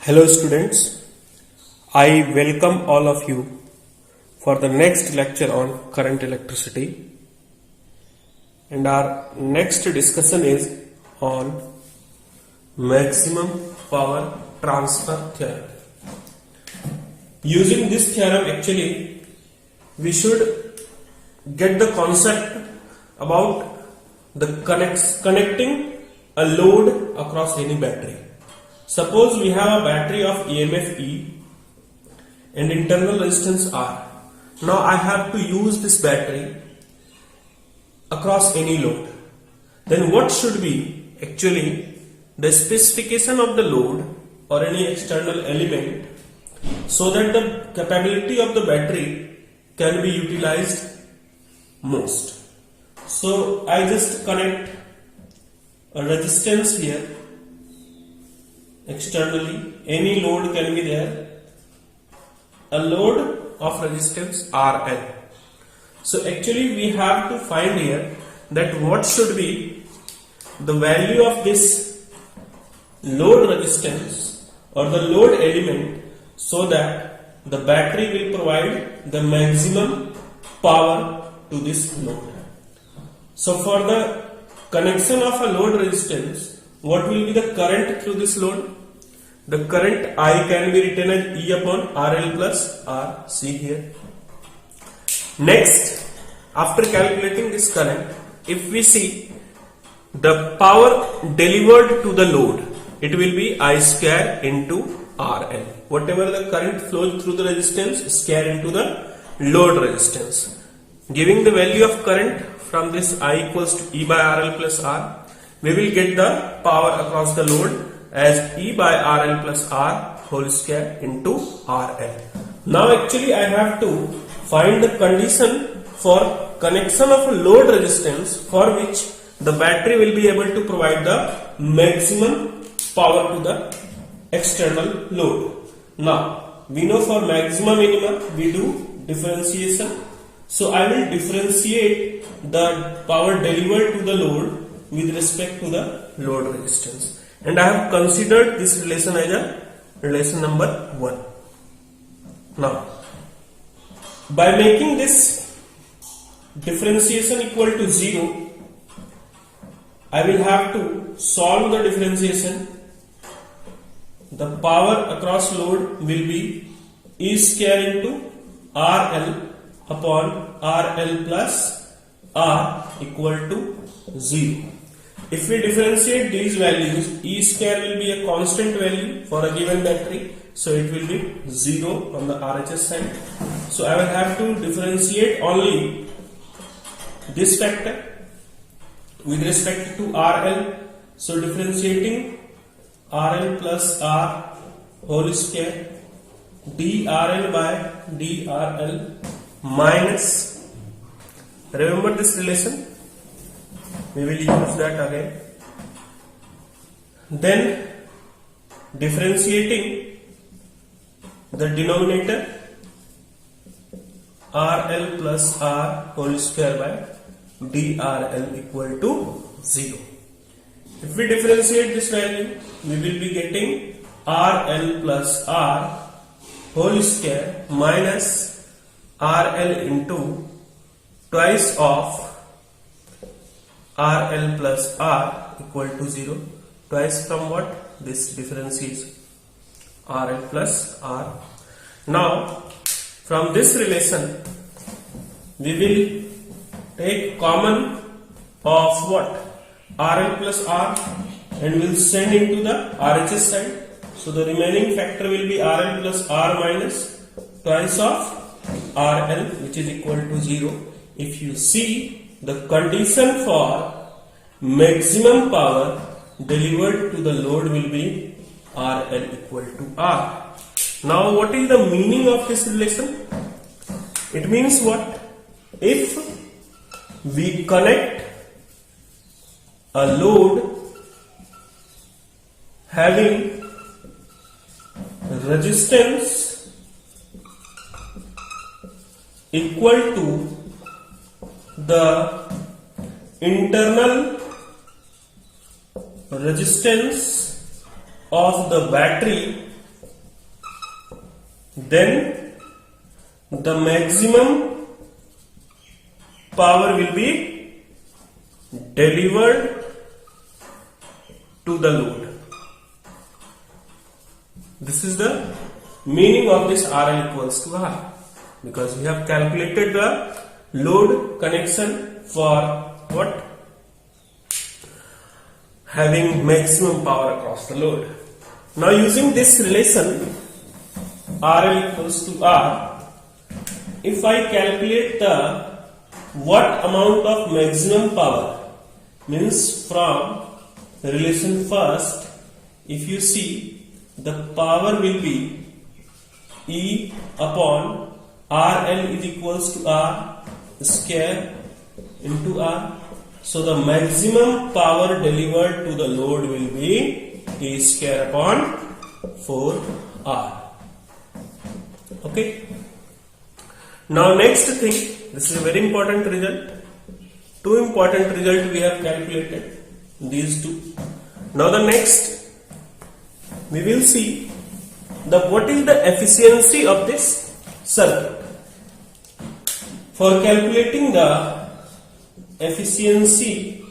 Hello students, I welcome all of you for the next lecture on current electricity, and our next discussion is on maximum power transfer theorem. Using this theorem actually we should get the concept about the connecting a load across any battery. Suppose we have a battery of EMF E and internal resistance R. Now I have to use this battery across any load. Then what should be actually the specification of the load or any external element so that the capability of the battery can be utilized most. So I just connect a resistance here. Externally, any load can be there, a load of resistance RL. So actually we have to find here that what should be the value of this load resistance or the load element so that the battery will provide the maximum power to this load. So for the connection of a load resistance, what will be the current through this load? The current I can be written as E upon RL plus R. See here. Next, after calculating this current, if we see the power delivered to the load, it will be I square into RL. Whatever the current flows through the resistance, square into the load resistance. Giving the value of current from this I equals to E by RL plus R, we will get the power across the load as E by RL plus R whole square into RL. Now actually I have to find the condition for connection of a load resistance for which the battery will be able to provide the maximum power to the external load. Now we know for maximum minimum we do differentiation. So I will differentiate the power delivered to the load with respect to the load resistance. And I have considered this relation as a relation number 1. Now, by making this differentiation equal to 0, I will have to solve the differentiation. The power across load will be E square into RL upon RL plus R equal to 0. If we differentiate these values, E square will be a constant value for a given battery, so it will be 0 on the RHS side. So I will have to differentiate only this factor with respect to RL. So differentiating RL plus R whole square DRL by DRL minus, remember this relation, we will use that again. Then differentiating the denominator RL plus R whole square by DRL equal to 0. If we differentiate this value, we will be getting RL plus R whole square minus RL into twice of RL plus R equal to 0. Twice from what? This difference is RL plus R. Now from this relation we will take common of what? RL plus R and will send into the RHS side. So the remaining factor will be RL plus R minus twice of RL, which is equal to 0. If you see, the condition for maximum power delivered to the load will be RL equal to R. Now what is the meaning of this relation? It means what? If we connect a load having resistance equal to the internal resistance of the battery then the maximum power will be delivered to the load. This is the meaning of this RL equals to R, because we have calculated the load connection for what? Having maximum power across the load. Now using this relation RL equals to R, if I calculate the what amount of maximum power, means from relation first, if you see, the power will be E upon RL is equals to R square into R. So the maximum power delivered to the load will be E square upon 4R. Okay. Now next thing, this is a very important result. Two important results we have calculated, these two. Now the next, we will see what is the efficiency of this circuit. For calculating the efficiency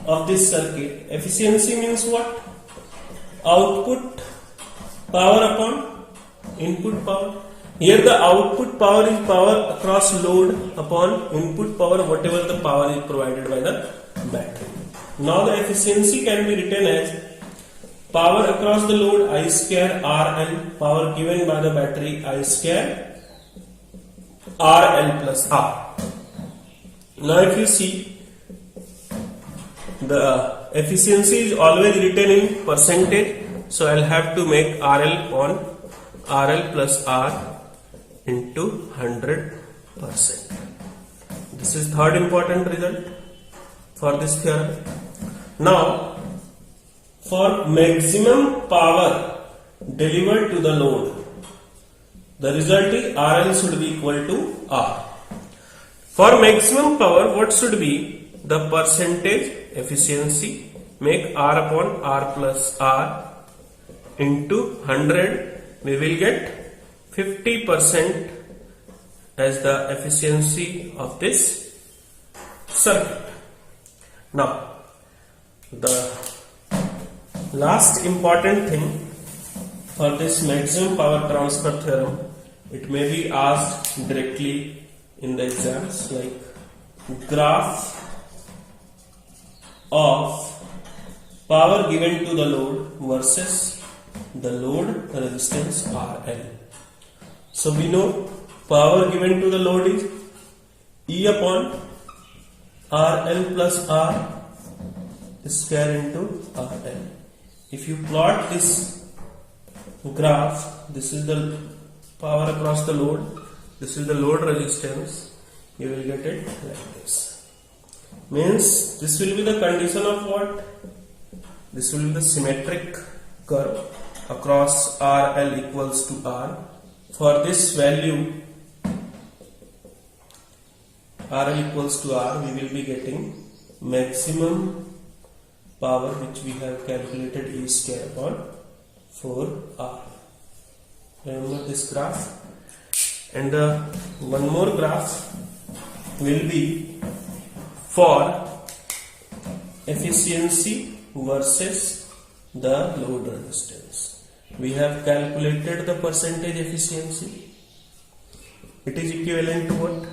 of this circuit, efficiency means what? Output power upon input power. Here the output power is power across load upon input power, whatever the power is provided by the battery. Now the efficiency can be written as power across the load I square RL, power given by the battery I square RL plus R. Now if you see, the efficiency is always written in percentage, so I'll have to make RL on RL plus R into 100%. This is third important result for this theorem. Now for maximum power delivered to the load, the result is RL should be equal to R. For maximum power, what should be the percentage efficiency? Make R upon R plus R into 100. We will get 50% as the efficiency of this circuit. Now, the last important thing for this maximum power transfer theorem, it may be asked directly in the exams, like graph of power given to the load versus the load resistance RL. So we know power given to the load is E upon RL plus R square into RL. If you plot this graph, this is the power across the load, this is the load resistance, you will get it like this. Means this will be the condition of what? This will be the symmetric curve across RL equals to R. For this value RL equals to R, we will be getting maximum power which we have calculated E square upon 4R. Remember this graph. And one more graph will be for efficiency versus the load resistance. We have calculated the percentage efficiency. It is equivalent to what?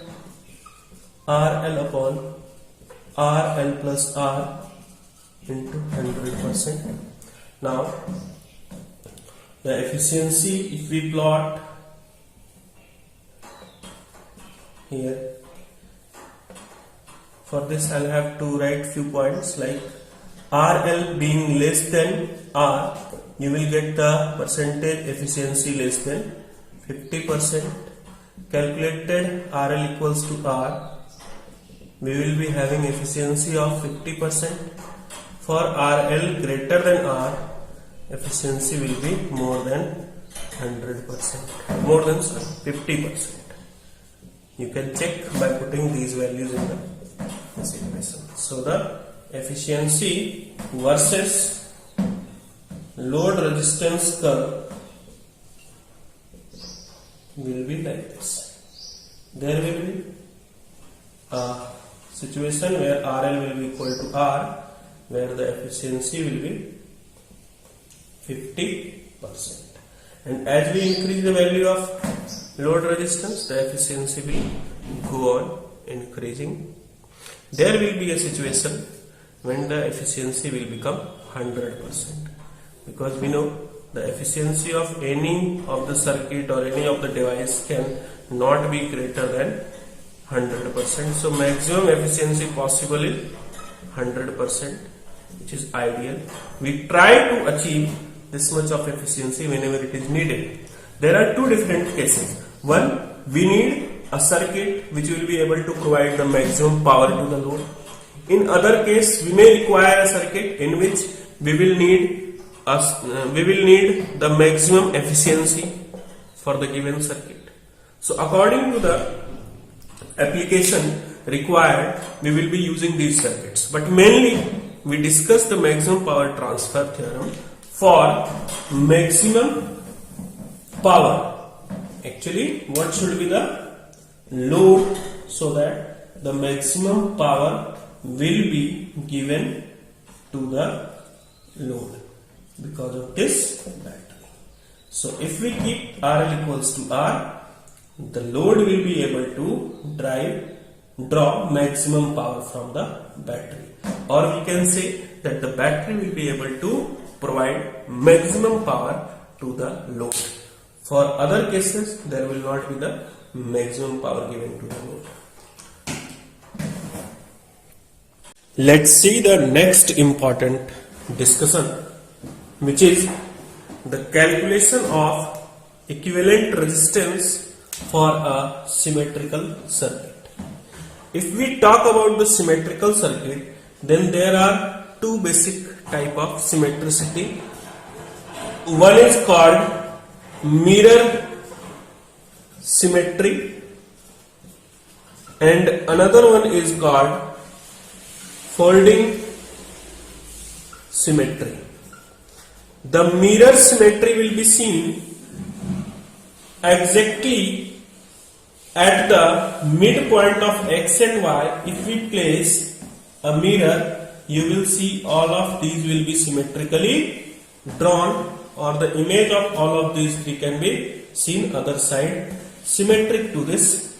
RL upon RL plus R into 100%. Now the efficiency, if we plot here, for this I'll have to write few points, like RL being less than R, you will get the percentage efficiency less than 50%. Calculated RL equals to R, we will be having efficiency of 50%. For RL greater than R, efficiency will be more than 100%, more than 50%. You can check by putting these values in this equation. So the efficiency versus load resistance curve will be like this. There will be a situation where RL will be equal to R, where the efficiency will be 50%. And as we increase the value of load resistance, the efficiency will go on increasing. There will be a situation when the efficiency will become 100%, because we know the efficiency of any of the circuit or any of the device can not be greater than 100%. So maximum efficiency possible is 100%, which is ideal. We try to achieve this much of efficiency whenever it is needed. There are two different cases. One, we need a circuit which will be able to provide the maximum power to the load. In other case, we may require a circuit in which we will need the maximum efficiency for the given circuit. So according to the application required, we will be using these circuits. But mainly we discuss the maximum power transfer theorem for maximum power. Actually, what should be the load so that the maximum power will be given to the load because of this battery. So if we keep RL equals to R, the load will be able to draw maximum power from the battery, or we can say that the battery will be able to provide maximum power to the load. For other cases, there will not be the maximum power given to the load. Let's see the next important discussion, which is the calculation of equivalent resistance for a symmetrical circuit. If we talk about the symmetrical circuit, then there are two basic type of symmetricity. One is called mirror symmetry and another one is called folding symmetry. The mirror symmetry will be seen exactly at the midpoint of x and y. If we place a mirror, you will see all of these will be symmetrically drawn, or the image of all of these three can be seen other side, symmetric to this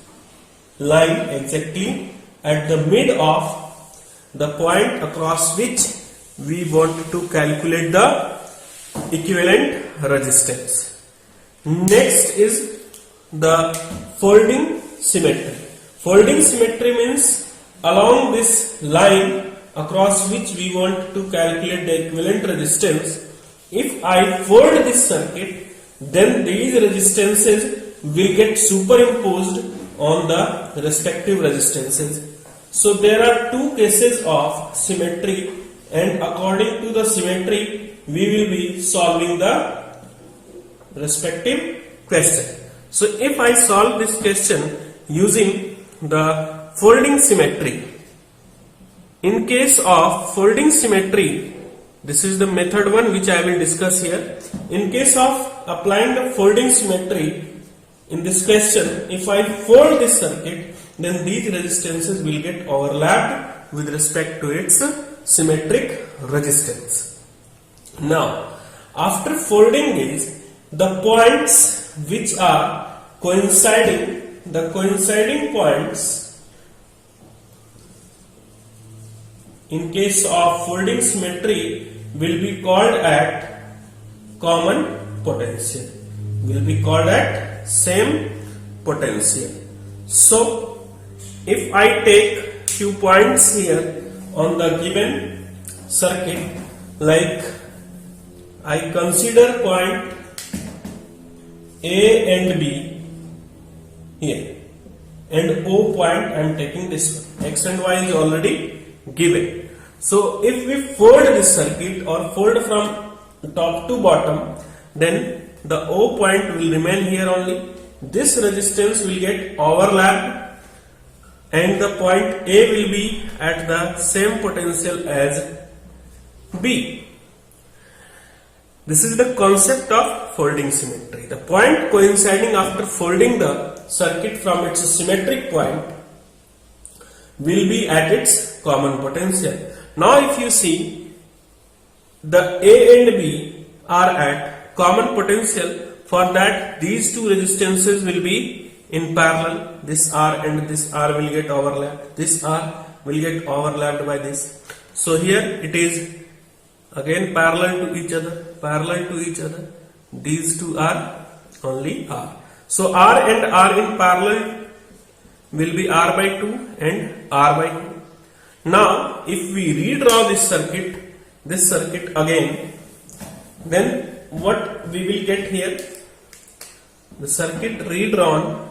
line exactly at the mid of the point across which we want to calculate the equivalent resistance. Next is the folding symmetry. Folding symmetry means along this line across which we want to calculate the equivalent resistance, if I fold this circuit, then these resistances will get superimposed on the respective resistances. So there are two cases of symmetry, and according to the symmetry we will be solving the respective question. So if I solve this question using the folding symmetry, in case of folding symmetry, this is the method one which I will discuss here. In case of applying the folding symmetry in this question, if I fold this circuit, then these resistances will get overlapped with respect to its symmetric resistance. Now, after folding these, the points which are coinciding, the coinciding points in case of folding symmetry will be called at common potential, will be called at same potential. So if I take few points here on the given circuit, like I consider point A and B here, and O point I am taking this one. X and Y is already given. So if we fold this circuit or fold from top to bottom, then the O point will remain here only. This resistance will get overlapped and the point A will be at the same potential as B. This is the concept of folding symmetry. The point coinciding after folding the circuit from its symmetric point will be at its common potential. Now if you see, the A and B are at common potential. For that, these two resistances will be in parallel. This R and this R will get overlapped. This R will get overlapped by this. So here it is again parallel to each other. These two are only R. So R and R in parallel will be R by 2 and R by 2. Now if we redraw this circuit again, then what we will get here? The circuit redrawn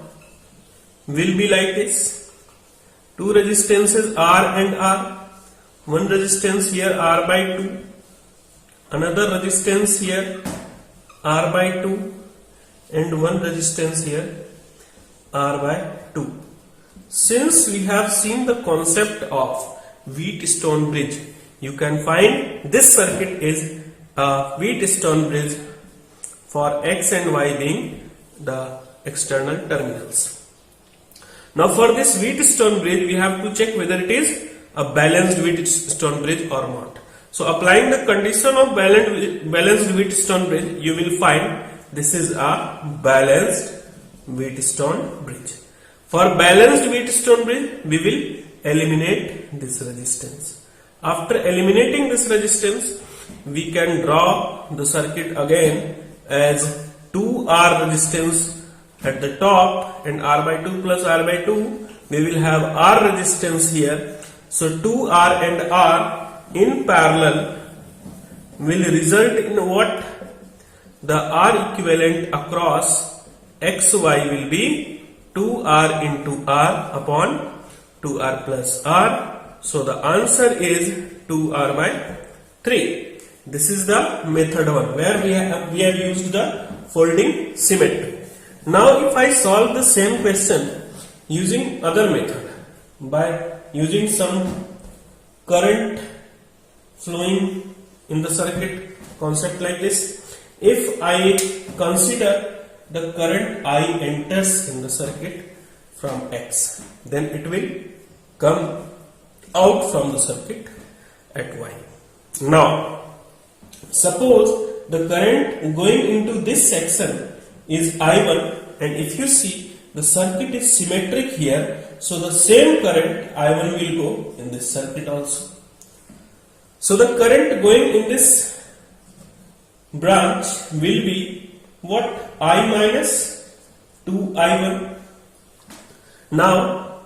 will be like this. Two resistances R and R. One resistance here R by 2. Another resistance here R by 2. And one resistance here R by 2. Since we have seen the concept of Wheatstone bridge, you can find this circuit is a Wheatstone bridge for X and Y being the external terminals. Now for this Wheatstone bridge, we have to check whether it is a balanced Wheatstone bridge or not. So applying the condition of balanced Wheatstone bridge, you will find this is a balanced Wheatstone bridge. For balanced Wheatstone bridge, we will eliminate this resistance. After eliminating this resistance, we can draw the circuit again as 2R resistance at the top and R by 2 plus R by 2. We will have R resistance here. So 2R and R in parallel will result in what? The R equivalent across XY will be 2R into R upon 2R plus R. So the answer is 2R by 3. This is the method 1 where we have used the folding symmetry. Now if I solve the same question using other method, by using some current flowing in the circuit concept like this, if I consider the current I enters in the circuit from X, then it will come out from the circuit at Y. Now suppose the current going into this section is I1, and if you see the circuit is symmetric here, so the same current I1 will go in this circuit also. So the current going in this branch will be what? I minus 2I1. Now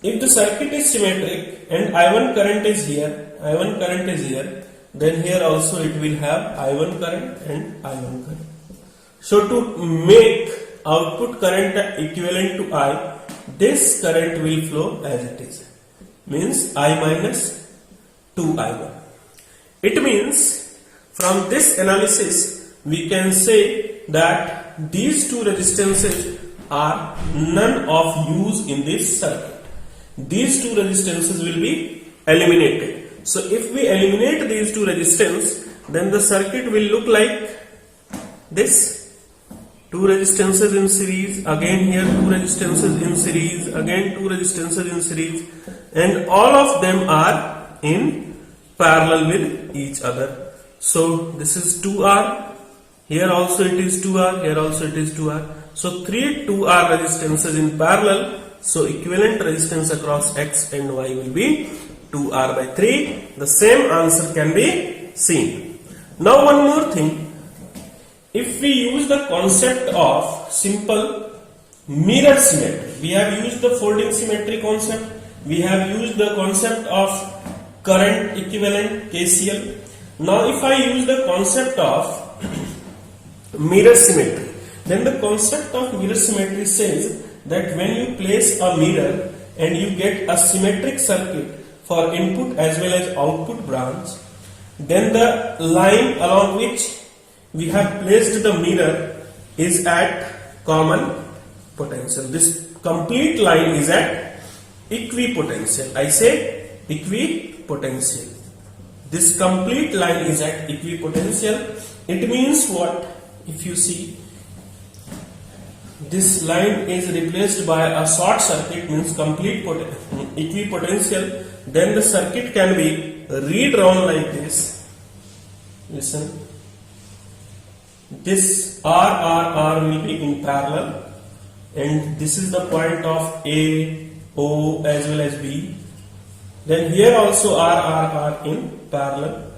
if the circuit is symmetric and I1 current is here, then here also it will have I1 current and I1 current. So to make output current equivalent to I, this current will flow as it is, means I minus 2I1. It means from this analysis we can say that these two resistances are none of use in this circuit. These two resistances will be eliminated. So if we eliminate these two resistance, then the circuit will look like this. Two resistances in series, again here two resistances in series, again two resistances in series, and all of them are in parallel with each other. So this is 2R, here also it is 2R, here also it is 2R. So 3 2R resistances in parallel, so equivalent resistance across X and Y will be 2R by 3. The same answer can be seen. Now one more thing. If we use the concept of simple mirror symmetry, we have used the folding symmetry concept, we have used the concept of current equivalent KCL. Now if I use the concept of mirror symmetry, then the concept of mirror symmetry says that when you place a mirror and you get a symmetric circuit for input as well as output branch, then the line along which we have placed the mirror is at common potential. This complete line is at equipotential. I say equipotential. this complete line is at equipotential. It means what? If you see, this line is replaced by a short circuit, means complete equipotential. Then the circuit can be redrawn like this. Listen, this R will be in parallel, and this is the point of A, O as well as B. Then here also R in parallel.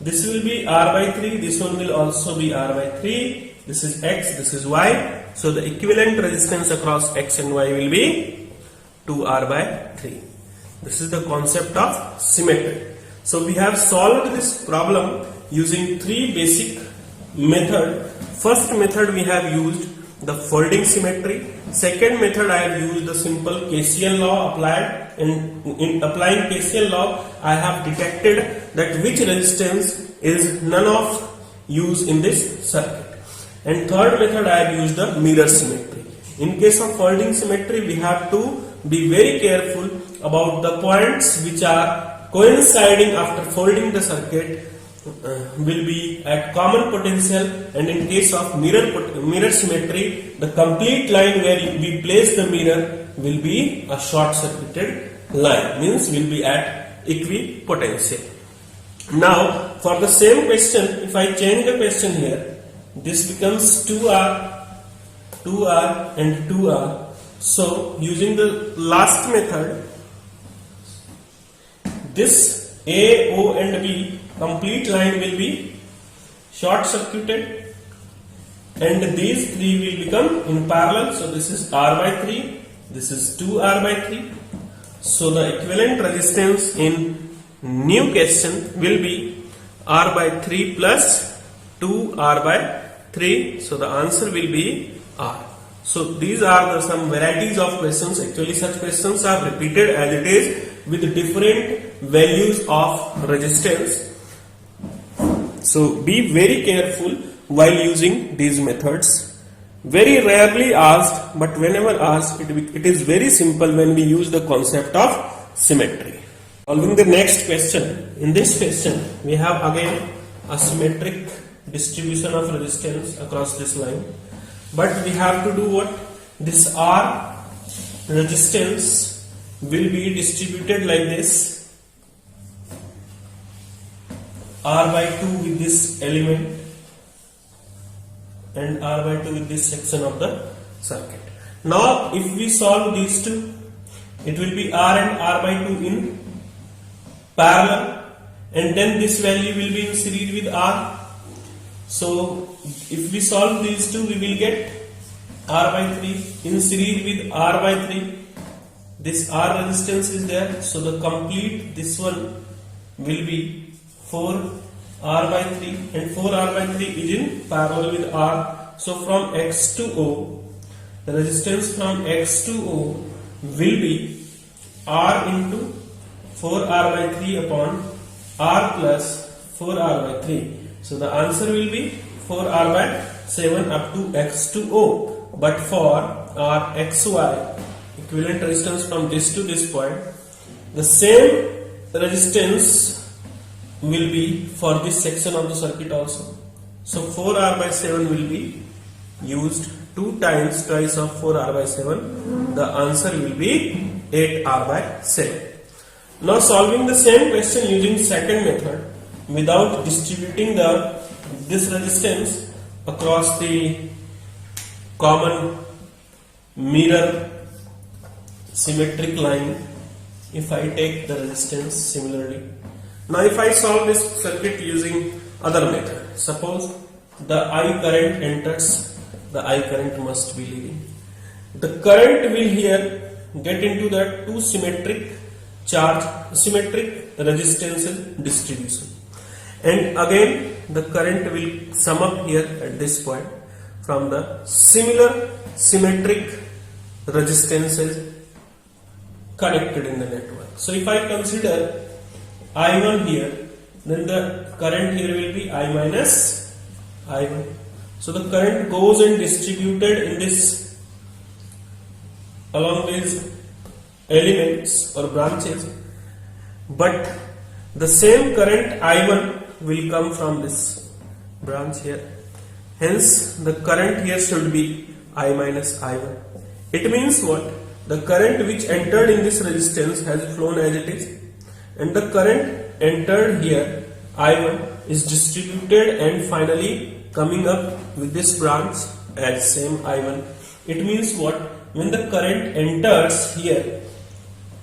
This will be R by 3, this one will also be R by 3. This is X, this is Y. So the equivalent resistance across X and Y will be 2R by 3. This is the concept of symmetry. So we have solved this problem using three basic methods. First method we have used the folding symmetry. Second method I have used the simple KCL law applied. In applying KCL law, I have detected that which resistance is none of use in this circuit. And third method I have used the mirror symmetry. In case of folding symmetry, we have to be very careful about the points which are coinciding after folding the circuit will be at common potential, and in case of mirror symmetry, the complete line where we place the mirror will be a short circuited line, means will be at equipotential. Now for the same question, if I change the question here, this becomes 2R and 2R. So using the last method, this A, O and B complete line will be short circuited, and these three will become in parallel. So this is R by 3, this is 2R by 3. So the equivalent resistance in new question will be R by 3 plus 2R by 3. So the answer will be R. So these are some varieties of questions. Actually such questions are repeated as it is with different values of resistance. So be very careful while using these methods. Very rarely asked, but whenever asked, it is very simple when we use the concept of symmetry. Solving the next question. In this question, we have again a symmetric distribution of resistance across this line. But we have to do what? This R resistance will be distributed like this. R by 2 with this element and R by 2 with this section of the circuit. Now if we solve these two, it will be R and R by 2 in parallel, and then this value will be in series with R. So if we solve these two, we will get R by 3 in series with R by 3. This R resistance is there, so the complete this one will be 4R by 3, and 4R by 3 is in parallel with R. So from X to O, the resistance from X to O will be R into 4R by 3 upon R plus 4R by 3. So the answer will be 4R by 7 up to X to O. But for our XY, equivalent resistance from this to this point, the same resistance will be for this section of the circuit also. So 4R by 7 will be used 2 times twice of 4R by 7. The answer will be 8R by 7. Now solving the same question using second method without distributing this resistance across the common mirror symmetric line. If I take the resistance similarly, now if I solve this circuit using other method, suppose the I current enters, the I current must be leaving. The current will here get into the two symmetric resistance distribution, and again the current will sum up here at this point from the similar symmetric resistances connected in the network. So if I consider I1 here, then the current here will be I minus I1. So the current goes and distributed in this along these elements or branches, but the same current I1 will come from this branch here. Hence, the current here should be I minus I1. It means what? The current which entered in this resistance has flown as it is, and the current entered here I1 is distributed and finally coming up with this branch as same I1. It means what? When the current enters here,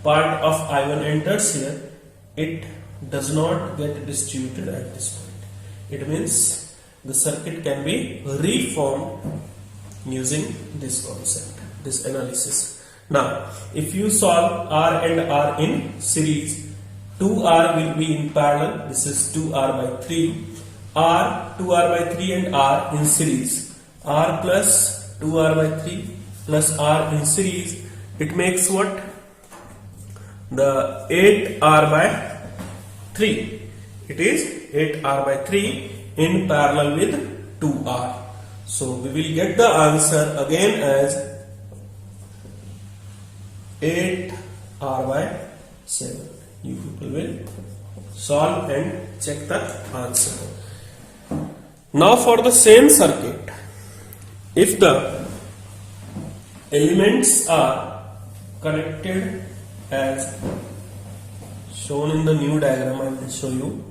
part of I1 enters here, it does not get distributed at this point. It means the circuit can be reformed using this concept, this analysis. Now, if you solve R and R in series, 2R will be in parallel, this is 2R by 3, R, 2R by 3 and R in series, R plus 2R by 3 plus R in series, it makes what? The 8R by 3. It is 8R by 3 in parallel with 2R. So we will get the answer again as 8R by 7. You people will solve and check the answer. Now for the same circuit, if the elements are connected as shown in the new diagram, I will show you.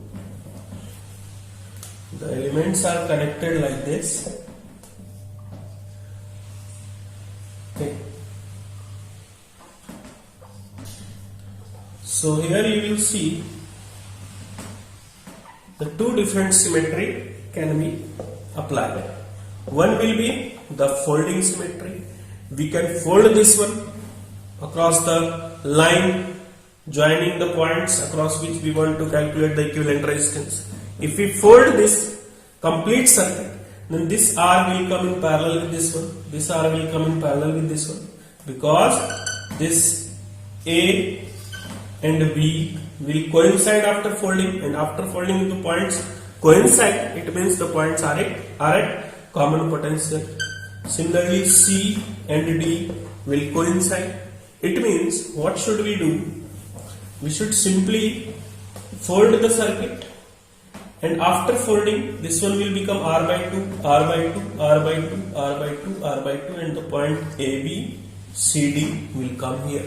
The elements are connected like this. Okay. So here you will see the two different symmetry can be applied. One will be the folding symmetry. We can fold this one across the line joining the points across which we want to calculate the equivalent resistance. If we fold this complete circuit, then this R will come in parallel with this one, this R will come in parallel with this one, because this A and B will coincide after folding, and after folding the points coincide, it means the points are at common potential. Similarly, C and D will coincide. It means what should we do? We should simply fold the circuit, and after folding this one will become R by 2, R by 2, R by 2, R by 2, R by 2, and the point AB, CD will come here.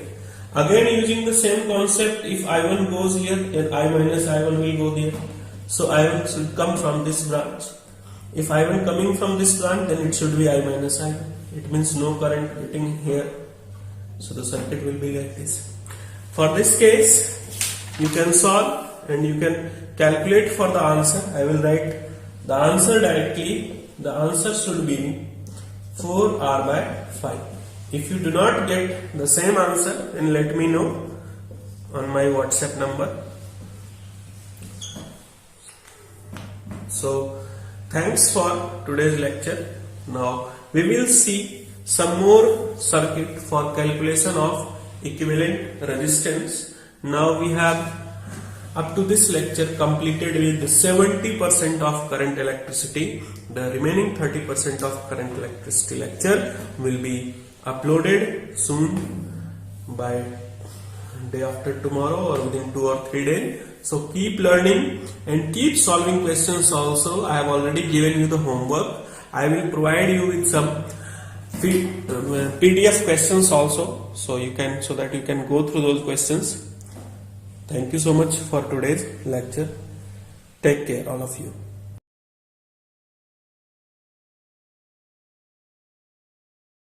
Again using the same concept, if I1 goes here, then I minus I1 will go there. So I1 should come from this branch. If I1 coming from this branch, then it should be I minus I1. It means no current getting here. So the circuit will be like this. For this case, you can solve and you can calculate for the answer. I will write the answer directly. The answer should be 4R by 5. If you do not get the same answer, then let me know on my WhatsApp number. So, thanks for today's lecture. Now, we will see some more circuit for calculation of equivalent resistance. Now, we have up to this lecture completed with 70% of current electricity. The remaining 30% of current electricity lecture will be uploaded soon by day after tomorrow or within 2 or 3 days. So keep learning and keep solving questions also. I have already given you the homework. I will provide you with some PDF questions also, so that you can go through those questions. Thank you so much for today's lecture. Take care, all of you.